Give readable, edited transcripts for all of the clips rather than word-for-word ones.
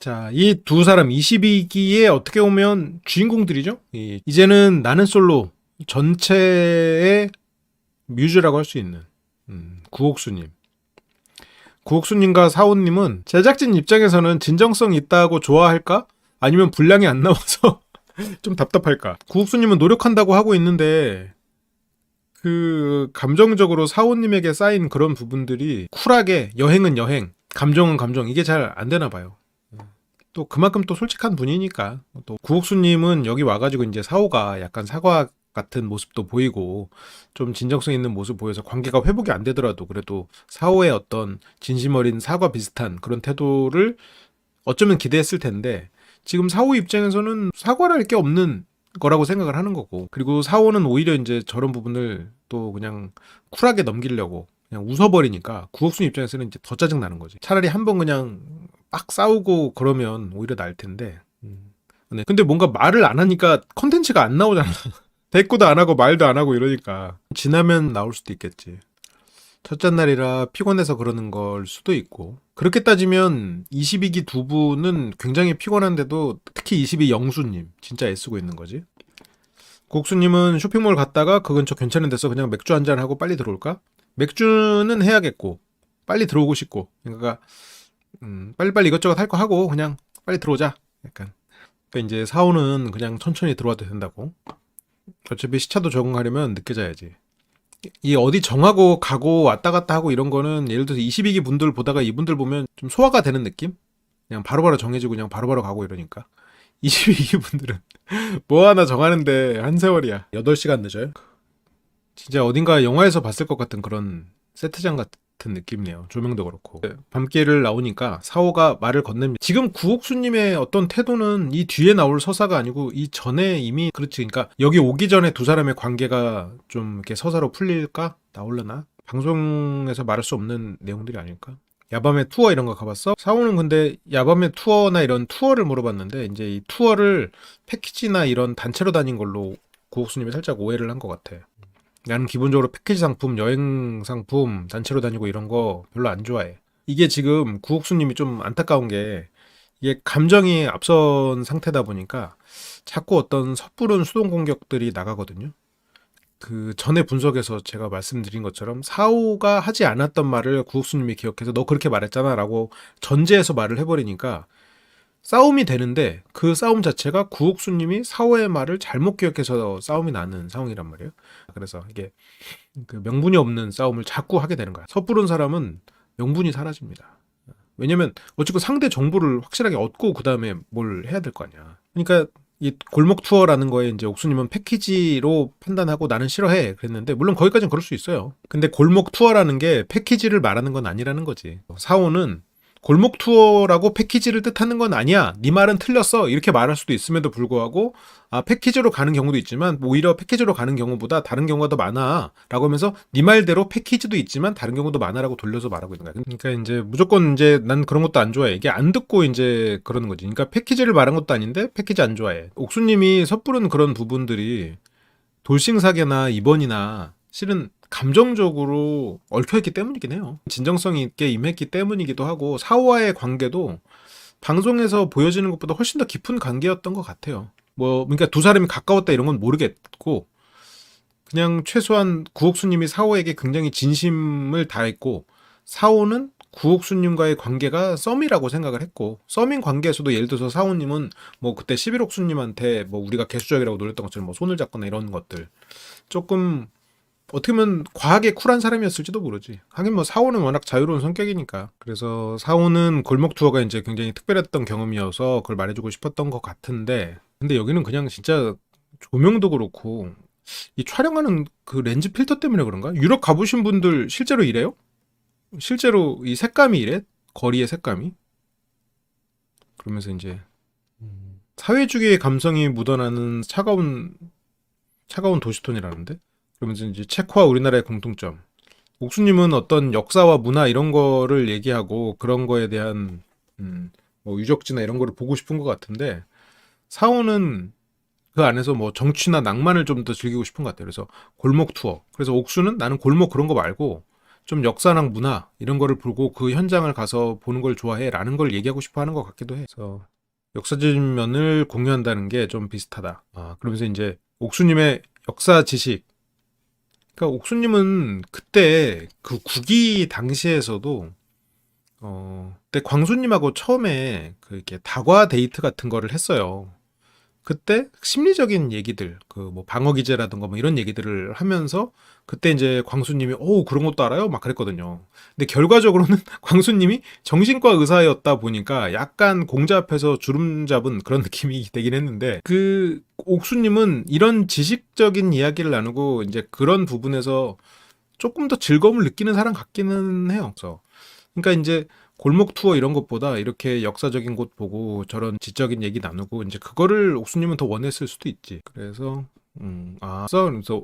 자, 이 두 사람 22기에 어떻게 보면 주인공들이죠. 이제는 나는 솔로 전체의 뮤즈라고 할 수 있는 구옥수님. 구옥수님과 사오님은 제작진 입장에서는 진정성 있다고 좋아할까? 아니면 분량이 안 나와서 좀 답답할까? 구옥수님은 노력한다고 하고 있는데 그 감정적으로 사오님에게 쌓인 그런 부분들이 쿨하게 여행은 여행, 감정은 감정 이게 잘 안 되나 봐요. 또 그만큼 또 솔직한 분이니까. 또 구옥수님은 여기 와가지고 이제 사오가 약간 사과 같은 모습도 보이고 좀 진정성 있는 모습 보여서 관계가 회복이 안 되더라도 그래도 사오의 어떤 진심 어린 사과 비슷한 그런 태도를 어쩌면 기대했을 텐데 지금 사오 입장에서는 사과를 할 게 없는 거라고 생각을 하는 거고, 그리고 사오는 오히려 이제 저런 부분을 또 그냥 쿨하게 넘기려고 그냥 웃어버리니까 구옥순 입장에서는 이제 더 짜증 나는 거지. 차라리 한번 그냥 빡 싸우고 그러면 오히려 나을 텐데. 네. 근데 뭔가 말을 안 하니까 컨텐츠가 안 나오잖아. 대꾸도 안 하고 말도 안 하고 이러니까 지나면 나올 수도 있겠지. 첫째 날이라 피곤해서 그러는 걸 수도 있고. 그렇게 따지면 22기 두 분은 굉장히 피곤한데도 특히 22 영수님 진짜 애쓰고 있는 거지. 국수님은 쇼핑몰 갔다가 그 근처 괜찮은 데서 그냥 맥주 한잔 하고 빨리 들어올까? 맥주는 해야겠고 빨리 들어오고 싶고, 그러니까 빨리빨리 이것저것 할 거 하고 그냥 빨리 들어오자 약간. 그러니까 이제 사오는 그냥 천천히 들어와도 된다고. 어차피 시차도 적응하려면 늦게 자야지. 이 어디 정하고 가고 왔다 갔다 하고 이런 거는 예를 들어서 22기 분들 보다가 이분들 보면 좀 소화가 되는 느낌? 그냥 바로바로 정해지고 그냥 바로바로 가고 이러니까. 22기 분들은 뭐 하나 정하는데 한 세월이야. 8시간 늦어요. 진짜 어딘가 영화에서 봤을 것 같은 그런 세트장 같은 느낌이네요. 조명도 그렇고. 밤길을 나오니까 사오가 말을 건넵니다. 지금 구옥수님의 어떤 태도는 이 뒤에 나올 서사가 아니고 이 전에 이미 그렇지. 그러니까 여기 오기 전에 두 사람의 관계가 좀 이렇게 서사로 풀릴까? 나올려나? 방송에서 말할 수 없는 내용들이 아닐까? 야밤의 투어 이런 거 가봤어? 사오는 근데 야밤의 투어나 이런 투어를 물어봤는데 이제 이 투어를 패키지나 이런 단체로 다닌 걸로 구옥수님이 살짝 오해를 한 것 같아. 나는 기본적으로 패키지 상품, 여행 상품, 단체로 다니고 이런 거 별로 안 좋아해. 이게 지금 구옥수님이 좀 안타까운 게 이게 감정이 앞선 상태다 보니까 자꾸 어떤 섣부른 수동 공격들이 나가거든요. 그 전에 분석에서 제가 말씀드린 것처럼 사오가 하지 않았던 말을 구옥수님이 기억해서 너 그렇게 말했잖아 라고 전제해서 말을 해버리니까 싸움이 되는데 그 싸움 자체가 구옥수님이 사오의 말을 잘못 기억해서 싸움이 나는 상황이란 말이에요. 그래서 이게 그 명분이 없는 싸움을 자꾸 하게 되는 거야. 섣부른 사람은 명분이 사라집니다. 왜냐면 어쨌든 상대 정보를 확실하게 얻고 그 다음에 뭘 해야 될 거 아니야. 그러니까 이 골목 투어라는 거에 이제 옥수님은 패키지로 판단하고 나는 싫어해 그랬는데, 물론 거기까지는 그럴 수 있어요. 근데 골목 투어라는 게 패키지를 말하는 건 아니라는 거지. 사오는 골목 투어라고 패키지를 뜻하는 건 아니야. 네 말은 틀렸어. 이렇게 말할 수도 있음에도 불구하고 패키지로 가는 경우도 있지만 오히려 패키지로 가는 경우보다 다른 경우가 더 많아 라고 하면서 네 말대로 패키지도 있지만 다른 경우도 많아라고 돌려서 말하고 있는 거야. 그러니까 이제 무조건 이제 난 그런 것도 안 좋아해. 이게 안 듣고 이제 그러는 거지. 그러니까 패키지를 말한 것도 아닌데 패키지 안 좋아해. 옥수님이 섣부른 그런 부분들이 돌싱사계나 이번이나 실은 감정적으로 얽혀있기 때문이긴 해요. 진정성 있게 임했기 때문이기도 하고 사오와의 관계도 방송에서 보여지는 것보다 훨씬 더 깊은 관계였던 것 같아요. 뭐 그러니까 두 사람이 가까웠다 이런 건 모르겠고 그냥 최소한 구옥수님이 사오에게 굉장히 진심을 다했고 사오는 구옥수님과의 관계가 썸이라고 생각을 했고, 썸인 관계에서도 예를 들어서 사오님은 뭐 그때 11옥수님한테 뭐 우리가 개수적이라고 놀렸던 것처럼 뭐 손을 잡거나 이런 것들 조금 어떻게 보면 과하게 쿨한 사람이었을지도 모르지. 하긴 뭐 사오는 워낙 자유로운 성격이니까. 그래서 사오는 골목 투어가 이제 굉장히 특별했던 경험이어서 그걸 말해주고 싶었던 것 같은데, 근데 여기는 그냥 진짜 조명도 그렇고 이 촬영하는 그 렌즈 필터 때문에 그런가? 유럽 가보신 분들 실제로 이래요? 실제로 이 색감이 이래? 거리의 색감이? 그러면서 이제 사회주의의 감성이 묻어나는 차가운 도시톤이라는데? 그러면서 이제 체코와 우리나라의 공통점. 옥수님은 어떤 역사와 문화 이런 거를 얘기하고 그런 거에 대한 뭐 유적지나 이런 거를 보고 싶은 것 같은데, 사오는 그 안에서 뭐 정취나 낭만을 좀 더 즐기고 싶은 것 같아요. 그래서 골목 투어. 그래서 옥수는 나는 골목 그런 거 말고 좀 역사랑 문화 이런 거를 보고 그 현장을 가서 보는 걸 좋아해라는 걸 얘기하고 싶어 하는 것 같기도 해. 그래서 역사적인 면을 공유한다는 게 좀 비슷하다. 그러면서 이제 옥수님의 역사 지식. 그러니까 옥수님은 그때 그 국기 당시에서도 그때 광수님하고 처음에 그 이렇게 다과 데이트 같은 거를 했어요. 그때 심리적인 얘기들, 그 뭐 방어 기제라든가 뭐 이런 얘기들을 하면서 그때 이제 광수님이 오 그런 것도 알아요? 막 그랬거든요. 근데 결과적으로는 광수님이 정신과 의사였다 보니까 약간 공자 앞에서 주름 잡은 그런 느낌이 되긴 했는데 그 옥수님은 이런 지식적인 이야기를 나누고 이제 그런 부분에서 조금 더 즐거움을 느끼는 사람 같기는 해요. 그래서 그러니까 이제 골목 투어 이런 것보다 이렇게 역사적인 곳 보고 저런 지적인 얘기 나누고 이제 그거를 옥수님은 더 원했을 수도 있지. 그래서 그래서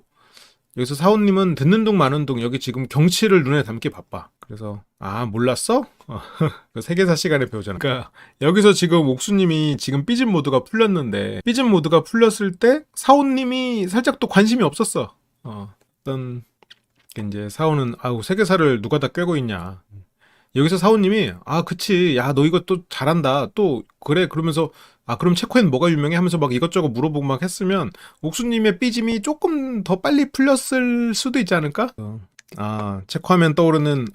여기서 사원님은 듣는 둥 마는 둥 여기 지금 경치를 눈에 담기 바빠. 그래서 몰랐어? 그 세계사 시간에 배우잖아. 그러니까 여기서 지금 옥수님이 지금 삐진 모드가 풀렸는데 삐진 모드가 풀렸을 때 사원님이 살짝 또 관심이 없었어. 어떤 이제 사원은 세계사를 누가 다 꿰고 있냐. 여기서 사원님이 그치 야 너 이거 또 잘한다 또 그래 그러면서 그럼 체코엔 뭐가 유명해 하면서 막 이것저것 물어보고 막 했으면 옥수님의 삐짐이 조금 더 빨리 풀렸을 수도 있지 않을까? 체코 하면 떠오르는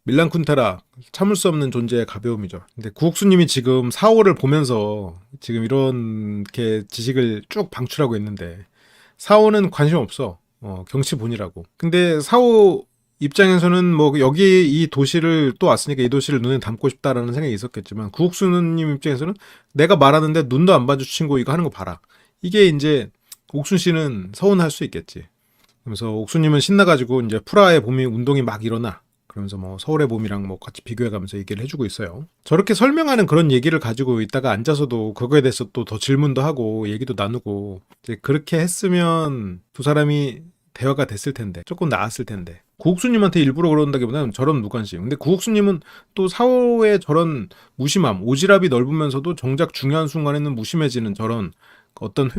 밀란 쿤테라 참을 수 없는 존재의 가벼움이죠. 근데 구옥수님이 지금 사호를 보면서 지금 이렇게 지식을 쭉 방출하고 있는데 사호는 관심 없어. 경치 본이라고. 근데 사호 입장에서는 뭐 여기 이 도시를 또 왔으니까 이 도시를 눈에 담고 싶다라는 생각이 있었겠지만 구옥수님 입장에서는 내가 말하는데 눈도 안 봐주신 거 이거 하는 거 봐라. 이게 이제 옥순 씨는 서운할 수 있겠지. 그래서 옥수님은 신나가지고 이제 프라하의 봄이 운동이 막 일어나. 그러면서 뭐 서울의 봄이랑 뭐 같이 비교해가면서 얘기를 해주고 있어요. 저렇게 설명하는 그런 얘기를 가지고 있다가 앉아서도 그거에 대해서 또 더 질문도 하고 얘기도 나누고 이제 그렇게 했으면 두 사람이 대화가 됐을 텐데 조금 나았을 텐데 구옥수님한테 일부러 그런다기보다는 저런 무관심. 근데 구옥수님은 또 사호의 저런 무심함, 오지랖이 넓으면서도 정작 중요한 순간에는 무심해지는 저런 어떤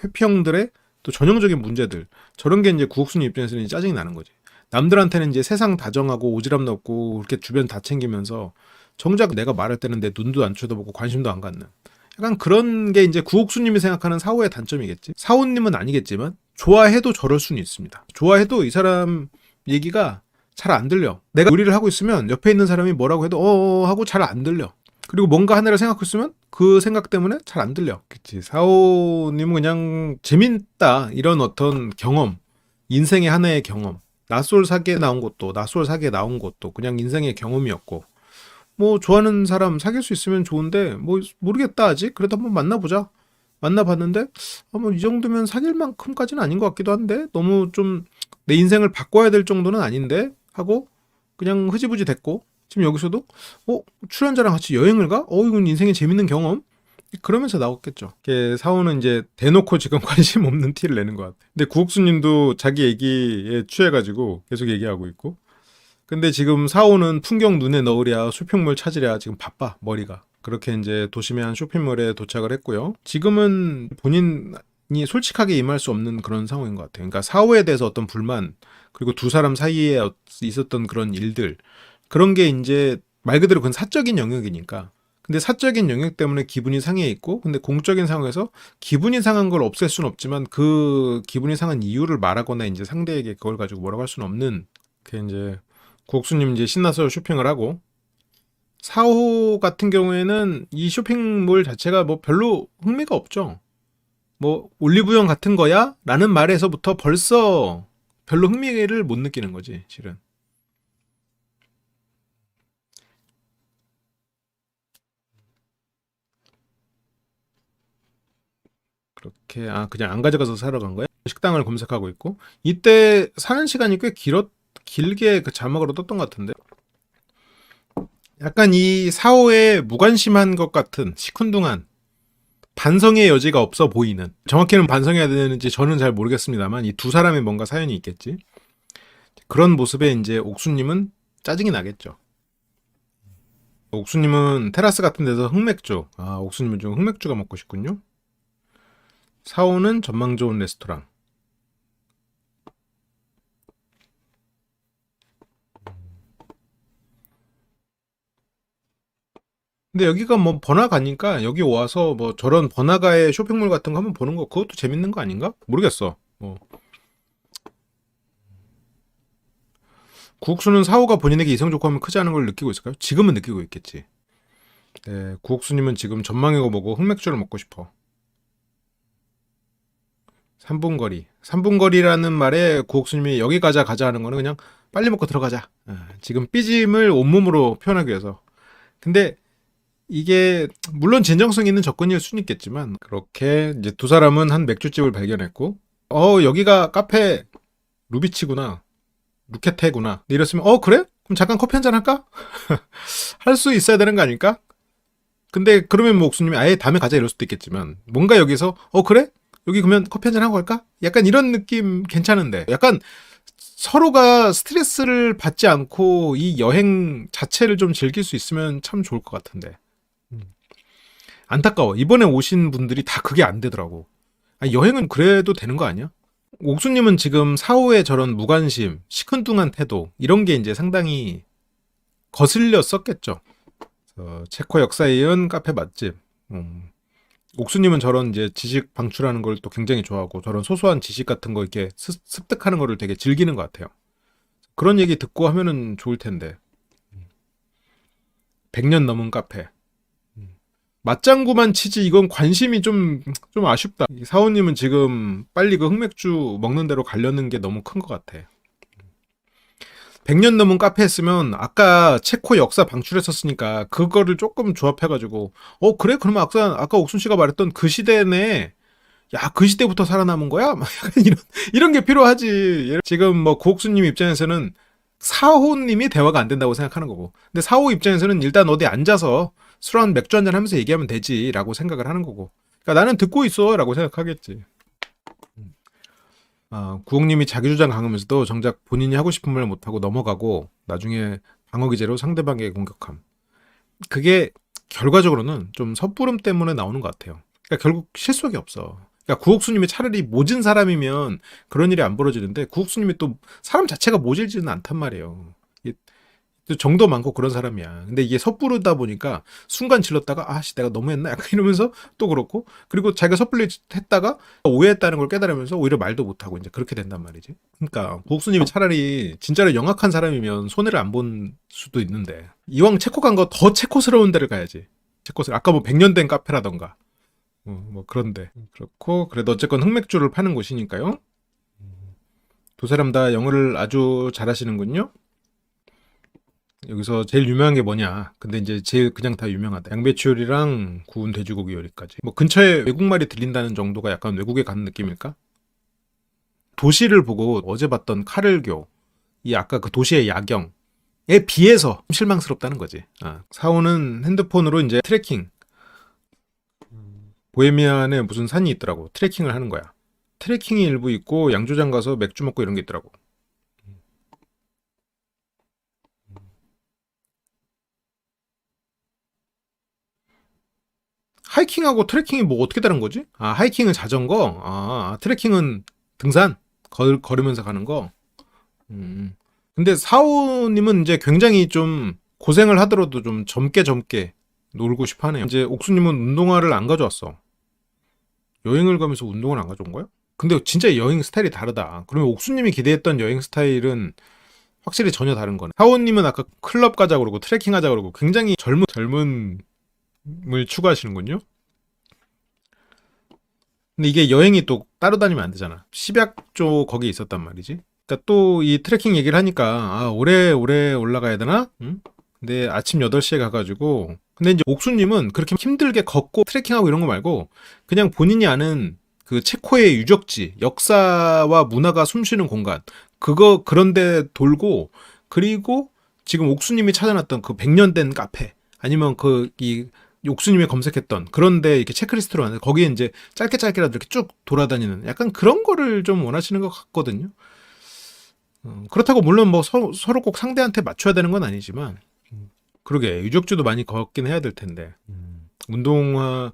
회피형들의 또 전형적인 문제들 저런 게 이제 구옥수님 입장에서는 짜증이 나는 거지. 남들한테는 이제 세상 다정하고 오지랖 넓고 그렇게 주변 다 챙기면서 정작 내가 말할 때는 내 눈도 안 쳐다보고 관심도 안 갖는 약간 그런 게 이제 구옥수님이 생각하는 사호의 단점이겠지. 사호님은 아니겠지만 좋아해도 저럴 수는 있습니다. 좋아해도 이 사람 얘기가 잘 안 들려. 내가 요리를 하고 있으면 옆에 있는 사람이 뭐라고 해도 하고 잘 안 들려. 그리고 뭔가 하나를 생각하고 있으면 그 생각 때문에 잘 안 들려. 그치. 사호님은 그냥 재밌다. 이런 어떤 경험. 인생의 하나의 경험. 낯솔 사계에 나온 것도 그냥 인생의 경험이었고 뭐 좋아하는 사람 사귈 수 있으면 좋은데 뭐 모르겠다 아직. 그래도 한번 만나보자. 만나봤는데 뭐 이 정도면 사귈 만큼까지는 아닌 것 같기도 한데 너무 좀 내 인생을 바꿔야 될 정도는 아닌데 하고 그냥 흐지부지 됐고 지금 여기서도 출연자랑 같이 여행을 가? 이건 인생의 재밌는 경험? 그러면서 나왔겠죠. 사호는 이제 대놓고 지금 관심 없는 티를 내는 것 같아. 근데 구옥수님도 자기 얘기에 취해가지고 계속 얘기하고 있고 근데 지금 사호는 풍경 눈에 넣으랴 쇼핑몰 찾으랴 지금 바빠 머리가. 그렇게 이제 도심의 한 쇼핑몰에 도착을 했고요. 지금은 본인이 솔직하게 임할 수 없는 그런 상황인 것 같아요. 그러니까 사호에 대해서 어떤 불만 그리고 두 사람 사이에 있었던 그런 일들 그런 게 이제 말 그대로 그건 사적인 영역이니까. 근데 사적인 영역 때문에 기분이 상해 있고 근데 공적인 상황에서 기분이 상한 걸 없앨 수는 없지만 그 기분이 상한 이유를 말하거나 이제 상대에게 그걸 가지고 뭐라고 할 수는 없는 그 이제 구옥수님 이제 신나서 쇼핑을 하고 사호 같은 경우에는 이 쇼핑몰 자체가 뭐 별로 흥미가 없죠. 뭐 올리브영 같은 거야? 라는 말에서부터 벌써 별로 흥미를 못 느끼는 거지 실은. 그렇게 그냥 안 가져가서 사러 간 거야? 식당을 검색하고 있고 이때 사는 시간이 꽤 길게 그 자막으로 떴던 것 같은데 약간 이 사호에 무관심한 것 같은 시큰둥한 반성의 여지가 없어 보이는 정확히는 반성해야 되는지 저는 잘 모르겠습니다만 이 두 사람의 뭔가 사연이 있겠지. 그런 모습에 이제 옥수님은 짜증이 나겠죠. 옥수님은 테라스 같은 데서 흑맥주 옥수님은 좀 흑맥주가 먹고 싶군요. 사호는 전망 좋은 레스토랑. 근데 여기가 뭐 번화가니까 여기 와서 뭐 저런 번화가의 쇼핑몰 같은 거 한번 보는 거 그것도 재밌는 거 아닌가? 모르겠어. 뭐 구옥수는 사호가 본인에게 이성 조건이 크지 않은 걸 느끼고 있을까요? 지금은 느끼고 있겠지. 네, 구옥수님은 지금 전망이고 뭐고 흑맥주를 먹고 싶어. 3분 거리. 3분 거리라는 말에 구옥수님이 여기 가자 가자 하는 거는 그냥 빨리 먹고 들어가자. 지금 삐짐을 온몸으로 표현하기 위해서. 근데 이게 물론 진정성 있는 접근일 수는 있겠지만 그렇게 이제 두 사람은 한 맥주집을 발견했고 여기가 카페 루비치구나. 루케테구나. 이랬으면 그래? 그럼 잠깐 커피 한잔 할까? 할 수 있어야 되는 거 아닐까? 근데 그러면 뭐 옥수님이 아예 다음에 가자 이럴 수도 있겠지만 뭔가 여기서 그래? 여기 그러면 커피 한잔 하고 갈까? 약간 이런 느낌 괜찮은데 약간 서로가 스트레스를 받지 않고 이 여행 자체를 좀 즐길 수 있으면 참 좋을 것 같은데 안타까워. 이번에 오신 분들이 다 그게 안 되더라고. 아니, 여행은 그래도 되는 거 아니야? 옥수님은 지금 사후의 저런 무관심, 시큰둥한 태도 이런 게 이제 상당히 거슬렸었겠죠. 체코 역사에 이은 카페 맛집. 옥수님은 저런 이제 지식 방출하는 걸 또 굉장히 좋아하고 저런 소소한 지식 같은 거 이렇게 습득하는 거를 되게 즐기는 것 같아요. 그런 얘기 듣고 하면은 좋을 텐데. 100년 넘은 카페. 맞장구만 치지 이건 관심이 좀 아쉽다. 사원님은 지금 빨리 그 흑맥주 먹는 대로 가려는 게 너무 큰 것 같아. 100년 넘은 카페 했으면 아까 체코 역사 방출했었으니까 그거를 조금 조합해가지고 그래? 그러면 아까 옥순 씨가 말했던 그 시대네. 야, 그 시대부터 살아남은 거야? 막 약간 이런 게 필요하지. 지금 뭐 구옥수님 입장에서는 사호님이 대화가 안 된다고 생각하는 거고. 근데 사호 입장에서는 일단 어디 앉아서 술 한 맥주 한잔 하면서 얘기하면 되지라고 생각을 하는 거고. 그러니까 나는 듣고 있어라고 생각하겠지. 구옥님이 자기 주장 강하면서도 정작 본인이 하고 싶은 말 못하고 넘어가고 나중에 방어 기제로 상대방에게 공격함. 그게 결과적으로는 좀 섣부름 때문에 나오는 것 같아요. 그러니까 결국 실속이 없어. 그러니까 구옥수님이 차라리 모진 사람이면 그런 일이 안 벌어지는데 구옥수님이 또 사람 자체가 모질지는 않단 말이에요. 또 정도 많고 그런 사람이야. 근데 이게 섣부르다 보니까 순간 질렀다가 아씨 내가 너무했나 약간 이러면서 또 그렇고 그리고 자기가 섣불리 했다가 오해했다는 걸 깨달으면서 오히려 말도 못하고 이제 그렇게 된단 말이지. 그러니까 구옥수님이 차라리 진짜로 영악한 사람이면 손해를 안 본 수도 있는데 이왕 체코 간 거 더 체코스러운 데를 가야지. 체코스 아까 뭐 100년 된 카페라던가 뭐 그런데 그렇고 그래도 어쨌건 흑맥주를 파는 곳이니까요. 두 사람 다 영어를 아주 잘하시는군요. 여기서 제일 유명한 게 뭐냐? 근데 이제 제일 그냥 다 유명하다. 양배추 요리랑 구운 돼지고기 요리까지. 뭐 근처에 외국말이 들린다는 정도가 약간 외국에 가는 느낌일까? 도시를 보고 어제 봤던 카를교, 이 아까 그 도시의 야경에 비해서 실망스럽다는 거지. 사오는 핸드폰으로 이제 트래킹. 보헤미안에 무슨 산이 있더라고. 트래킹을 하는 거야. 트래킹이 일부 있고 양조장 가서 맥주 먹고 이런 게 있더라고. 하이킹하고 트레킹이 뭐 어떻게 다른 거지? 하이킹은 자전거, 트레킹은 등산, 걸으면서 가는 거. 음. 근데 사오님은 이제 굉장히 좀 고생을 하더라도 좀 젊게 놀고 싶어 하네요. 이제 옥수님은 운동화를 안 가져왔어. 여행을 가면서 운동을 안 가져온 거야? 근데 진짜 여행 스타일이 다르다. 그러면 옥수님이 기대했던 여행 스타일은 확실히 전혀 다른 거네. 사오님은 아까 클럽 가자 그러고 트레킹 하자 그러고 굉장히 젊음을 추구하시는군요. 근데 이게 여행이 또 따로 다니면 안 되잖아. 십약조 거기 있었단 말이지. 그러니까 또 이 트레킹 얘기를 하니까 오래 올라가야 되나? 응? 근데 아침 8시에 가가지고 근데 이제 옥수님은 그렇게 힘들게 걷고 트레킹하고 이런 거 말고 그냥 본인이 아는 그 체코의 유적지, 역사와 문화가 숨쉬는 공간 그런데 돌고 그리고 지금 옥수님이 찾아놨던 그 100년 된 카페 아니면 이 옥수님이 검색했던 그런데 이렇게 체크리스트로 하는 거기에 이제 짧게라도 이렇게 쭉 돌아다니는 약간 그런 거를 좀 원하시는 것 같거든요. 그렇다고 물론 뭐 서로 꼭 상대한테 맞춰야 되는 건 아니지만 그러게 유적지도 많이 걷긴 해야 될 텐데 운동화는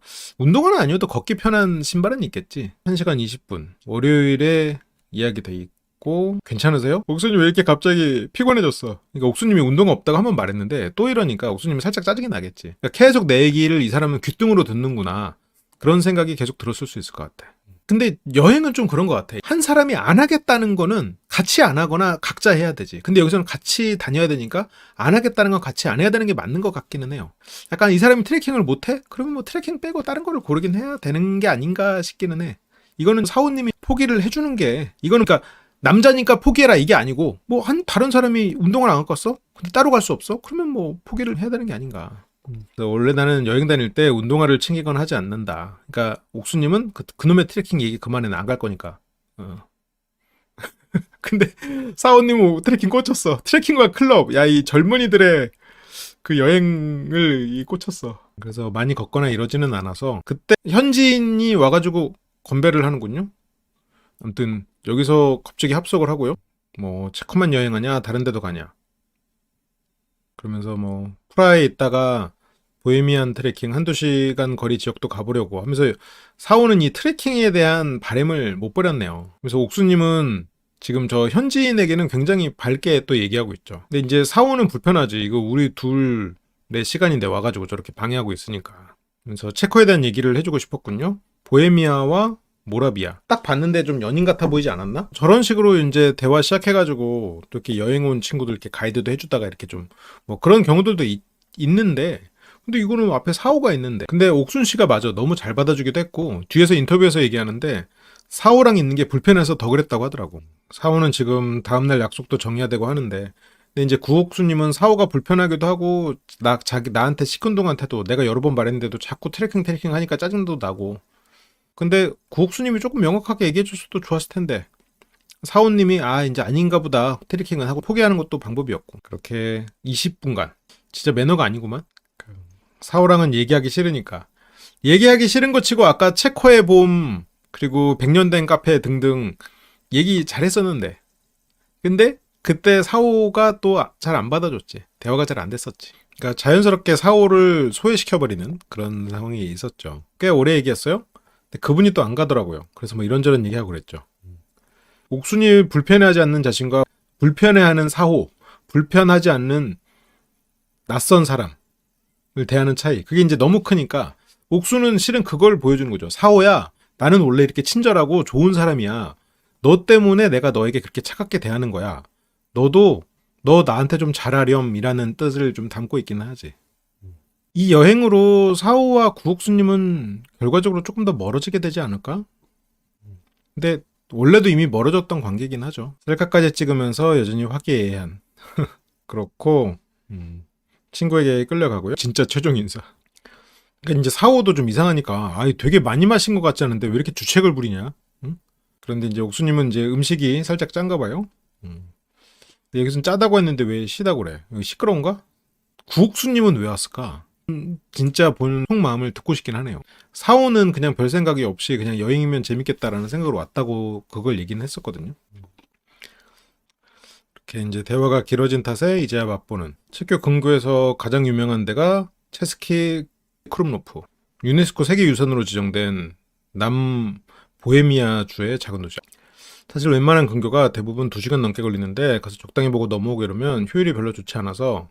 아니어도 걷기 편한 신발은 있겠지. 1시간 20분 월요일에 예약이 돼 그랬고 괜찮으세요? 옥수님 왜 이렇게 갑자기 피곤해졌어? 그러니까 옥수님이 운동가 없다고 한 번 말했는데 또 이러니까 옥수님이 살짝 짜증이 나겠지. 그러니까 계속 내 얘기를 이 사람은 귓등으로 듣는구나. 그런 생각이 계속 들었을 수 있을 것 같아. 근데 여행은 좀 그런 것 같아. 한 사람이 안 하겠다는 거는 같이 안 하거나 각자 해야 되지. 근데 여기서는 같이 다녀야 되니까 안 하겠다는 건 같이 안 해야 되는 게 맞는 것 같기는 해요. 약간 이 사람이 트레킹을 못 해? 그러면 뭐 트레킹 빼고 다른 거를 고르긴 해야 되는 게 아닌가 싶기는 해. 이거는 사원님이 포기를 해주는 게, 이거는 그러니까 남자니까 포기해라 이게 아니고, 뭐 한 다른 사람이 운동을 안 갖고 왔어? 근데 따로 갈 수 없어? 그러면 뭐 포기를 해야 되는 게 아닌가. 원래 나는 여행 다닐 때 운동화를 챙기거나 하지 않는다. 그러니까 옥수님은 그놈의 트레킹 얘기 그만해, 안 갈 거니까. 근데 사원님은 트레킹 꽂혔어. 트레킹과 클럽, 야 이 젊은이들의 그 여행을 꽂혔어. 그래서 많이 걷거나 이러지는 않아서 그때 현지인이 와가지고 건배를 하는군요. 아무튼 여기서 갑자기 합석을 하고요. 뭐 체코만 여행하냐 다른 데도 가냐. 그러면서 뭐 프라하에 있다가 보헤미안 트레킹 한두 시간 거리 지역도 가보려고 하면서 사오는 이 트레킹에 대한 바램을 못 버렸네요. 그래서 옥수님은 지금 저 현지인에게는 굉장히 밝게 또 얘기하고 있죠. 근데 이제 사오는 불편하지. 이거 우리 둘 내 시간인데 와가지고 저렇게 방해하고 있으니까. 그래서 체코에 대한 얘기를 해주고 싶었군요. 보헤미아와 모라비아. 딱 봤는데 좀 연인 같아 보이지 않았나? 저런 식으로 이제 대화 시작해가지고 또 이렇게 여행 온 친구들 이렇게 가이드도 해주다가 이렇게 좀 뭐 그런 경우들도 있는데, 근데 이거는 앞에 사오가 있는데. 근데 옥순 씨가 맞아. 너무 잘 받아주기도 했고, 뒤에서 인터뷰에서 얘기하는데 사오랑 있는 게 불편해서 더 그랬다고 하더라고. 사오는 지금 다음날 약속도 정해야 되고 하는데, 근데 이제 구옥수님은 사오가 불편하기도 하고, 나한테 시큰둥한테도 내가 여러 번 말했는데도 자꾸 트래킹 하니까 짜증도 나고. 근데 구옥수님이 조금 명확하게 얘기해줬어도 좋았을 텐데, 사오님이 이제 아닌가 보다 트래킹은 하고 포기하는 것도 방법이었고. 그렇게 20분간 진짜 매너가 아니구만. 사오랑은 얘기하기 싫으니까. 얘기하기 싫은 거 치고 아까 체코의 봄 그리고 100년 된 카페 등등 얘기 잘했었는데, 근데 그때 사오가 또 잘 안 받아줬지. 대화가 잘 안 됐었지. 그러니까 자연스럽게 사오를 소외시켜버리는 그런 상황이 있었죠. 꽤 오래 얘기했어요. 근데 그분이 또 안 가더라고요. 그래서 뭐 이런저런 얘기하고 그랬죠. 옥순이 불편해하지 않는 자신과 불편해하는 사호, 불편하지 않는 낯선 사람을 대하는 차이. 그게 이제 너무 크니까 옥수는 실은 그걸 보여주는 거죠. 사호야, 나는 원래 이렇게 친절하고 좋은 사람이야. 너 때문에 내가 너에게 그렇게 차갑게 대하는 거야. 너도 너 나한테 좀 잘하렴이라는 뜻을 좀 담고 있기는 하지. 이 여행으로 사호와 구옥수님은 결과적으로 조금 더 멀어지게 되지 않을까? 근데 원래도 이미 멀어졌던 관계긴 하죠. 셀카까지 찍으면서 여전히 화기애애한. 그렇고 친구에게 끌려가고요. 진짜 최종 인사. 그러니까 이제 사호도 좀 이상하니까 되게 많이 마신 것 같지 않은데 왜 이렇게 주책을 부리냐? 응? 그런데 이제 옥수님은 이제 음식이 살짝 짠가 봐요. 여기서는 짜다고 했는데 왜 시다고 그래? 시끄러운가? 구옥수님은 왜 왔을까? 진짜 본 속마음을 듣고 싶긴 하네요. 사오는 그냥 별 생각이 없이 그냥 여행이면 재밌겠다라는 생각으로 왔다고 그걸 얘기는 했었거든요. 이렇게 이제 대화가 길어진 탓에 이제야 맛보는 체코 근교에서 가장 유명한 데가 체스키 크룸노프. 유네스코 세계유산으로 지정된 남 보헤미아 주의 작은 도시. 사실 웬만한 근교가 대부분 2시간 넘게 걸리는데 가서 적당히 보고 넘어오고 이러면 효율이 별로 좋지 않아서,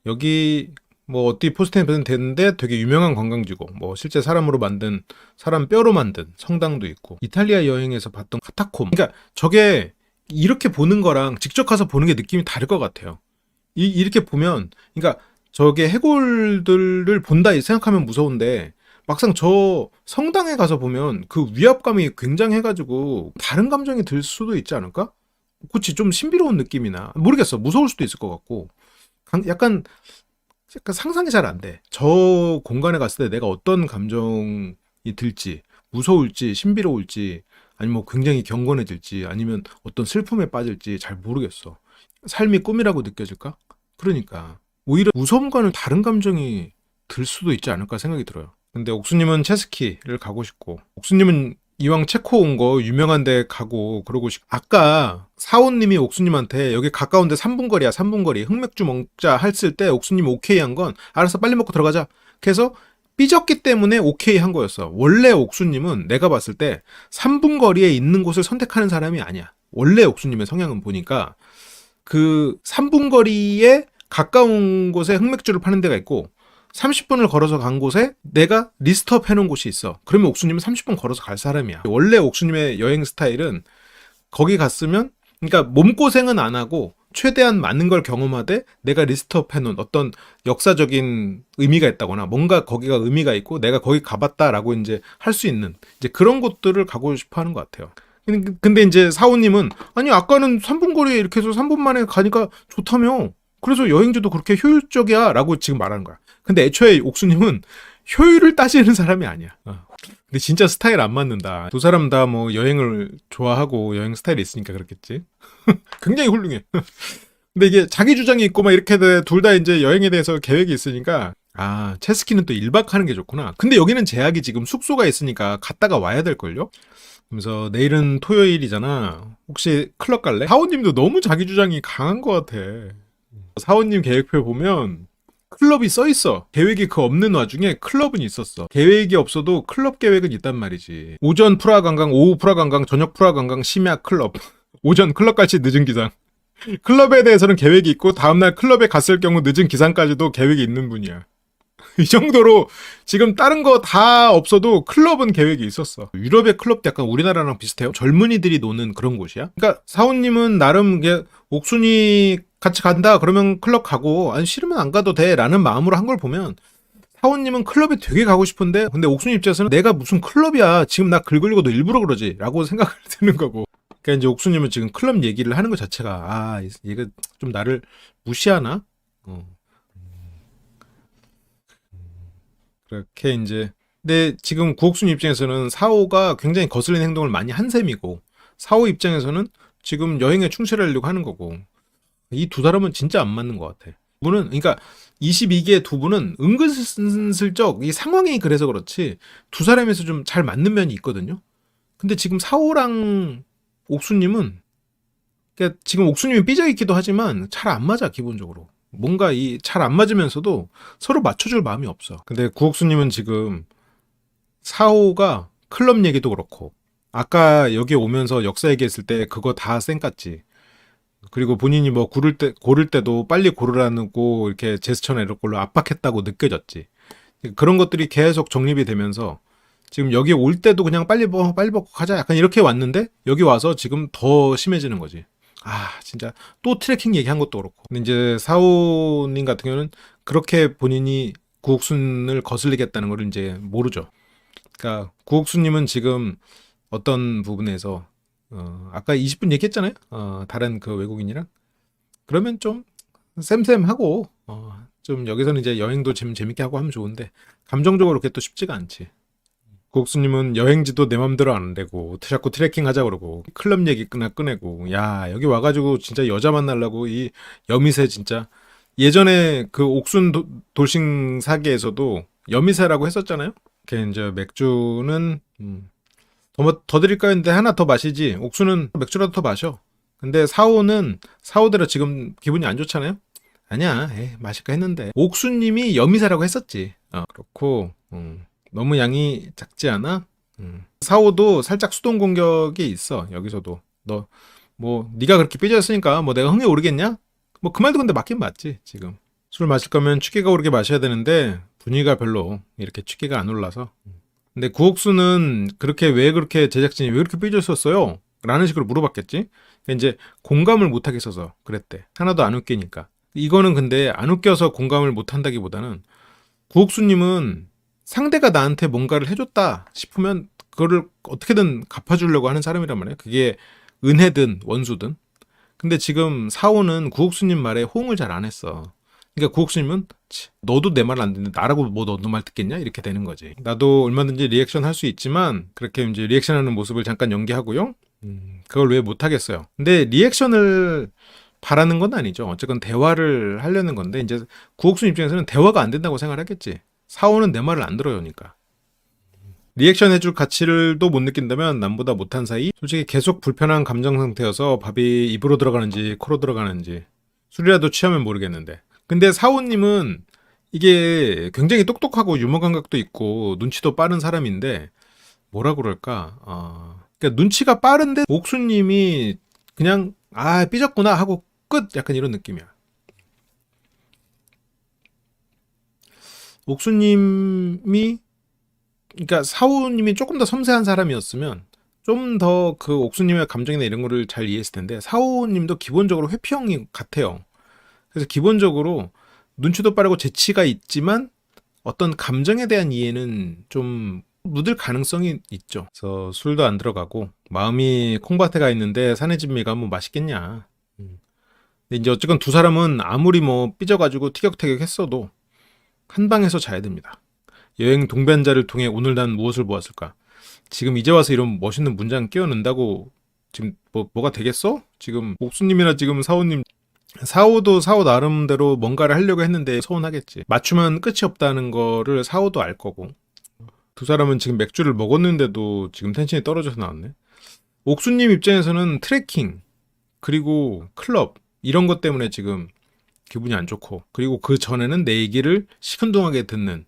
여기 뭐 어디 포스팅이 되는데 되게 유명한 관광지고, 뭐 실제 사람으로 만든, 사람 뼈로 만든 성당도 있고, 이탈리아 여행에서 봤던 카타콤. 그러니까 저게 이렇게 보는 거랑 직접 가서 보는 게 느낌이 다를 것 같아요. 이렇게 보면, 그러니까 저게 해골들을 본다 생각하면 무서운데, 막상 저 성당에 가서 보면 그 위압감이 굉장해가지고 다른 감정이 들 수도 있지 않을까? 그치, 좀 신비로운 느낌이나, 모르겠어. 무서울 수도 있을 것 같고, 약간 상상이 잘 안 돼. 저 공간에 갔을 때 내가 어떤 감정이 들지, 무서울지, 신비로울지, 아니면 뭐 굉장히 경건해질지, 아니면 어떤 슬픔에 빠질지 잘 모르겠어. 삶이 꿈이라고 느껴질까? 그러니까 오히려 무서움과는 다른 감정이 들 수도 있지 않을까 생각이 들어요. 근데 옥수님은 체스키를 가고 싶고, 옥수님은 이왕 체코 온 거 유명한 데 가고 그러고 싶고, 아까 사원님이 옥수님한테 여기 가까운데 3분 거리야 3분 거리 흑맥주 먹자 했을 때 옥수님 오케이 한 건 알았어 빨리 먹고 들어가자. 그래서 삐졌기 때문에 오케이 한 거였어. 원래 옥수님은 내가 봤을 때 3분 거리에 있는 곳을 선택하는 사람이 아니야. 원래 옥수님의 성향은 보니까 그 3분 거리에 가까운 곳에 흑맥주를 파는 데가 있고 30분을 걸어서 간 곳에 내가 리스트업 해놓은 곳이 있어. 그러면 옥수님은 30분 걸어서 갈 사람이야. 원래 옥수님의 여행 스타일은 거기 갔으면 그러니까 몸고생은 안 하고 최대한 많은 걸 경험하되 내가 리스트업 해놓은 어떤 역사적인 의미가 있다거나 뭔가 거기가 의미가 있고 내가 거기 가봤다라고 이제 할 수 있는 이제 그런 곳들을 가고 싶어 하는 것 같아요. 근데 이제 사오님은 아니 아까는 3분 거리에 이렇게 해서 3분 만에 가니까 좋다며. 그래서 여행지도 그렇게 효율적이야 라고 지금 말하는 거야. 근데 애초에 옥수님은 효율을 따지는 사람이 아니야. 근데 진짜 스타일 안 맞는다. 두 사람 다 뭐 여행을 좋아하고 여행 스타일이 있으니까 그렇겠지. 굉장히 훌륭해. 근데 이게 자기 주장이 있고 막 이렇게 둘 다 이제 여행에 대해서 계획이 있으니까 아 체스키는 또 1박 하는 게 좋구나. 근데 여기는 제약이 지금 숙소가 있으니까 갔다가 와야 될걸요? 그래서 내일은 토요일이잖아. 혹시 클럽 갈래? 사원님도 너무 자기 주장이 강한 것 같아. 사원님 계획표 보면 클럽이 써 있어. 계획이 그 없는 와중에 클럽은 있었어. 계획이 없어도 클럽 계획은 있단 말이지. 오전 프라 관광, 오후 프라 관광, 저녁 프라 관광, 심야 클럽. 오전 클럽까지 늦은 기상. 클럽에 대해서는 계획이 있고 다음날 클럽에 갔을 경우 늦은 기상까지도 계획이 있는 분이야. 이 정도로 지금 다른 거 다 없어도 클럽은 계획이 있었어. 유럽의 클럽도 약간 우리나라랑 비슷해요. 젊은이들이 노는 그런 곳이야. 그러니까 사원님은 나름 옥순이 같이 간다 그러면 클럽 가고 아니 싫으면 안 가도 돼 라는 마음으로 한 걸 보면 사원님은 클럽에 되게 가고 싶은데 근데 옥순이 입장에서는 내가 무슨 클럽이야 지금 나 긁으려고도 일부러 그러지 라고 생각을 드는 거고. 그러니까 이제 옥수님은 지금 클럽 얘기를 하는 것 자체가 아 얘가 좀 나를 무시하나? 그렇게 이제 근데 지금 구옥순 입장에서는 사오가 굉장히 거슬리는 행동을 많이 한 셈이고 사오 입장에서는 지금 여행에 충실하려고 하는 거고 이 두 사람은 진짜 안 맞는 것 같아. 두 분은 그러니까 22기의 두 분은 은근슬쩍 이 상황이 그래서 그렇지 두 사람에서 좀 잘 맞는 면이 있거든요. 근데 지금 사오랑 옥수님은 그러니까 지금 옥수님이 삐져 있기도 하지만 잘 안 맞아 기본적으로. 뭔가 이 잘 안 맞으면서도 서로 맞춰줄 마음이 없어. 근데 구옥수님은 지금 사오가 클럽 얘기도 그렇고 아까 여기 오면서 역사 얘기했을 때 그거 다 쌩깠지. 그리고 본인이 뭐 고를 때도 빨리 고르라고 이렇게 제스처나 이런 걸로 압박했다고 느껴졌지. 그런 것들이 계속 정립이 되면서 지금 여기 올 때도 그냥 빨리 먹고 가자 약간 이렇게 왔는데 여기 와서 지금 더 심해지는 거지. 아 진짜 또 트래킹 얘기한 것도 그렇고. 근데 이제 사오님 같은 경우는 그렇게 본인이 구옥순을 거슬리겠다는 걸 이제 모르죠. 그러니까 구옥순님은 지금 어떤 부분에서 아까 20분 얘기했잖아요. 다른 그 외국인이랑 그러면 좀 쌤쌤하고 좀 여기서는 이제 여행도 재밌게 하고 하면 좋은데 감정적으로 그게 또 쉽지가 않지. 국수님은 여행지도 내 맘대로 안 되고 자꾸 트레킹 하자 그러고 클럽 얘기 꺼내고 야 여기 와가지고 진짜 여자 만나려고 이 여미새 진짜 예전에 그 옥순 돌싱 사기에서도 여미새라고 했었잖아요. 걔 이제 맥주는 더 드릴까요? 했는데 하나 더 마시지. 옥수는 맥주라도 더 마셔. 근데 사오는 사오대로 지금 기분이 안 좋잖아요. 아니야, 마실까 했는데 옥수님이 여미새라고 했었지. 그렇고 너무 양이 작지 않아? 사오도 살짝 수동 공격이 있어. 여기서도 너 뭐 네가 그렇게 삐졌으니까 뭐 내가 흥에 오르겠냐? 뭐 그 말도 근데 맞긴 맞지. 지금 술 마실 거면 취기가 오르게 마셔야 되는데 분위기가 별로 이렇게 취기가 안 올라서. 근데 구옥수는 그렇게 왜 그렇게 제작진이 왜 그렇게 삐졌었어요? 라는 식으로 물어봤겠지. 이제 공감을 못 하겠어서 그랬대. 하나도 안 웃기니까. 이거는 근데 안 웃겨서 공감을 못 한다기보다는 구옥수님은 상대가 나한테 뭔가를 해줬다 싶으면 그거를 어떻게든 갚아주려고 하는 사람이란 말이에요. 그게 은혜든 원수든. 근데 지금 사오는 구옥수님 말에 호응을 잘 안 했어. 그러니까 구옥수님은 너도 내 말 안 듣는데 나라고 뭐 너 말 듣겠냐? 이렇게 되는 거지. 나도 얼마든지 리액션 할 수 있지만 그렇게 이제 리액션하는 모습을 잠깐 연기하고요. 그걸 왜 못하겠어요. 근데 리액션을 바라는 건 아니죠. 어쨌건 대화를 하려는 건데 이제 구옥순 입장에서는 대화가 안 된다고 생각하겠지. 사오는 내 말을 안 들어요, 그러니까. 리액션 해줄 가치를도 못 느낀다면 남보다 못한 사이? 솔직히 계속 불편한 감정 상태여서 밥이 입으로 들어가는지 코로 들어가는지 술이라도 취하면 모르겠는데. 근데 사오님은 이게 굉장히 똑똑하고 유머 감각도 있고 눈치도 빠른 사람인데 뭐라 그럴까? 그러니까 눈치가 빠른데 옥수님이 그냥 아 삐졌구나 하고 끝 약간 이런 느낌이야. 옥수님이 그러니까 사우님이 조금 더 섬세한 사람이었으면 좀 더 그 옥수님의 감정이나 이런 거를 잘 이해했을 텐데 사우님도 기본적으로 회피형이 같아요. 그래서 기본적으로 눈치도 빠르고 재치가 있지만 어떤 감정에 대한 이해는 좀 묻을 가능성이 있죠. 그래서 술도 안 들어가고 마음이 콩밭에 가 있는데 산의 진미가 뭐 맛있겠냐. 근데 이제 어쨌건 두 사람은 아무리 뭐 삐져가지고 티격태격 했어도 한 방에서 자야 됩니다. 여행 동반자를 통해 오늘 난 무엇을 보았을까? 지금 이제 와서 이런 멋있는 문장 끼워넣는다고 지금 뭐가 되겠어? 지금 옥수님이나 지금 사오님 사오도 사오 나름대로 뭔가를 하려고 했는데 서운하겠지. 맞추면 끝이 없다는 거를 사오도 알 거고. 두 사람은 지금 맥주를 먹었는데도 지금 텐션이 떨어져서 나왔네. 옥수님 입장에서는 트레킹 그리고 클럽 이런 것 때문에 지금 기분이 안 좋고 그리고 그 전에는 내 얘기를 시큰둥하게 듣는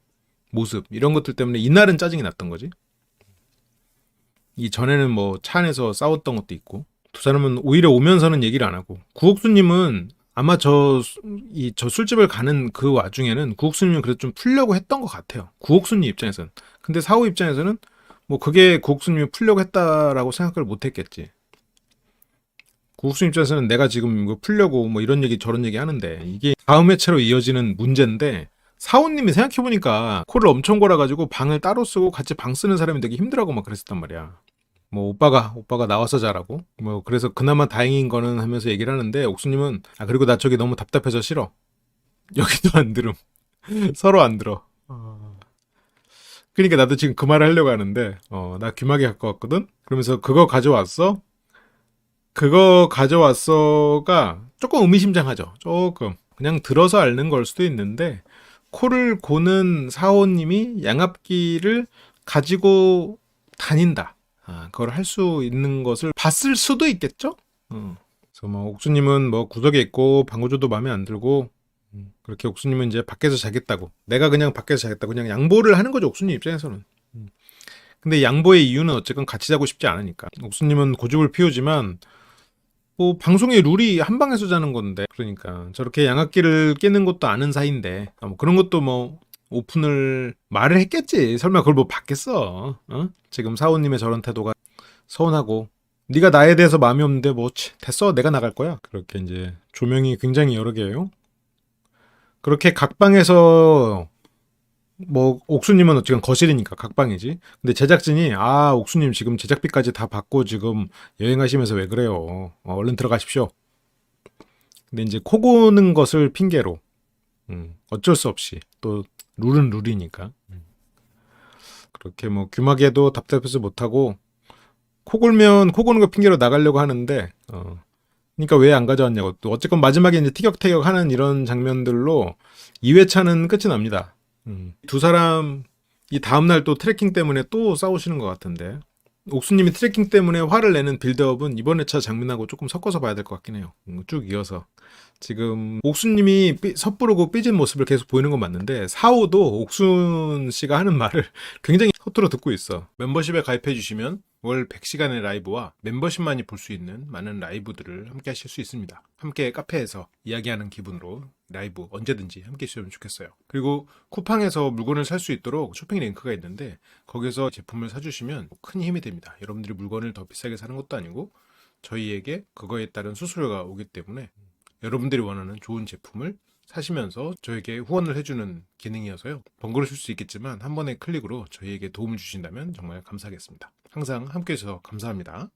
모습 이런 것들 때문에 이날은 짜증이 났던 거지. 이 전에는 뭐 차 안에서 싸웠던 것도 있고 두 사람은 오히려 오면서는 얘기를 안 하고 구옥수님은 아마 저 술집을 가는 그 와중에는 구옥수님은 그래도 좀 풀려고 했던 것 같아요. 구옥수님 입장에서는. 근데 사후 입장에서는 뭐 그게 구옥수님이 풀려고 했다라고 생각을 못 했겠지. 구옥수님 입장에서는 내가 지금 이거 풀려고 뭐 이런 얘기 저런 얘기 하는데 이게 다음 회차로 이어지는 문제인데 사원님이 생각해보니까 코를 엄청 골아가지고 방을 따로 쓰고 같이 방 쓰는 사람이 되게 힘들어하고 막 그랬었단 말이야. 뭐 오빠가 나와서 자라고 뭐 그래서 그나마 다행인 거는 하면서 얘기를 하는데 옥수님은 아 그리고 나 저기 너무 답답해서 싫어. 여기도 안 들음. 서로 안 들어. 그러니까 나도 지금 그 말을 하려고 하는데 나 귀마개 갖고 왔거든. 그러면서 그거 가져왔어? 그거 가져왔어가 조금 의미심장하죠. 조금 그냥 들어서 앓는 걸 수도 있는데 코를 고는 사원님이 양압기를 가지고 다닌다. 그걸 할 수 있는 것을 봤을 수도 있겠죠? 그래서 뭐 옥수님은 뭐 구석에 있고 방구조도 마음에 안 들고 그렇게 옥수님은 이제 밖에서 자겠다고 내가 그냥 밖에서 자겠다고 그냥 양보를 하는 거죠 옥수님 입장에서는. 근데 양보의 이유는 어쨌건 같이 자고 싶지 않으니까. 옥수님은 고집을 피우지만 뭐 방송의 룰이 한 방에서 자는 건데 그러니까 저렇게 양압기를 깨는 것도 아는 사이인데 뭐 그런 것도 뭐 오픈을 말을 했겠지. 설마 그걸 뭐 받겠어? 지금 사오님의 저런 태도가 서운하고 네가 나에 대해서 마음이 없는데 뭐 됐어 내가 나갈 거야. 그렇게 이제 조명이 굉장히 여러 개예요. 그렇게 각방에서 뭐 옥수님은 어쨌든 거실이니까 각방이지. 근데 제작진이 옥수님 지금 제작비까지 다 받고 지금 여행하시면서 왜 그래요? 얼른 들어가십시오. 근데 이제 코 고는 것을 핑계로 어쩔 수 없이 또 룰은 룰이니까 그렇게 뭐 귀마개도 답답해서 못하고 코 골면 코 고는 거 핑계로 나가려고 하는데 그러니까 왜 안 가져왔냐고. 또 어쨌건 마지막에 이제 티격태격하는 이런 장면들로 2회차는 끝이 납니다. 두 사람 이 다음날 또 트래킹 때문에 또 싸우시는 것 같은데 옥수님이 트래킹 때문에 화를 내는 빌드업은 이번 회차 장면하고 조금 섞어서 봐야 될 것 같긴 해요. 쭉 이어서 지금 옥수님이 섣부르고 삐진 모습을 계속 보이는 건 맞는데 사오도 옥순 씨가 하는 말을 굉장히 서투러 듣고 있어. 멤버십에 가입해 주시면 월 100시간의 라이브와 멤버십만이 볼 수 있는 많은 라이브들을 함께 하실 수 있습니다. 함께 카페에서 이야기하는 기분으로 라이브 언제든지 함께 해주시면 좋겠어요. 그리고 쿠팡에서 물건을 살 수 있도록 쇼핑 링크가 있는데 거기서 제품을 사주시면 큰 힘이 됩니다. 여러분들이 물건을 더 비싸게 사는 것도 아니고 저희에게 그거에 따른 수수료가 오기 때문에 여러분들이 원하는 좋은 제품을 사시면서 저에게 후원을 해주는 기능이어서요. 번거로우실 수 있겠지만 한 번의 클릭으로 저희에게 도움을 주신다면 정말 감사하겠습니다. 항상 함께 해주셔서 감사합니다.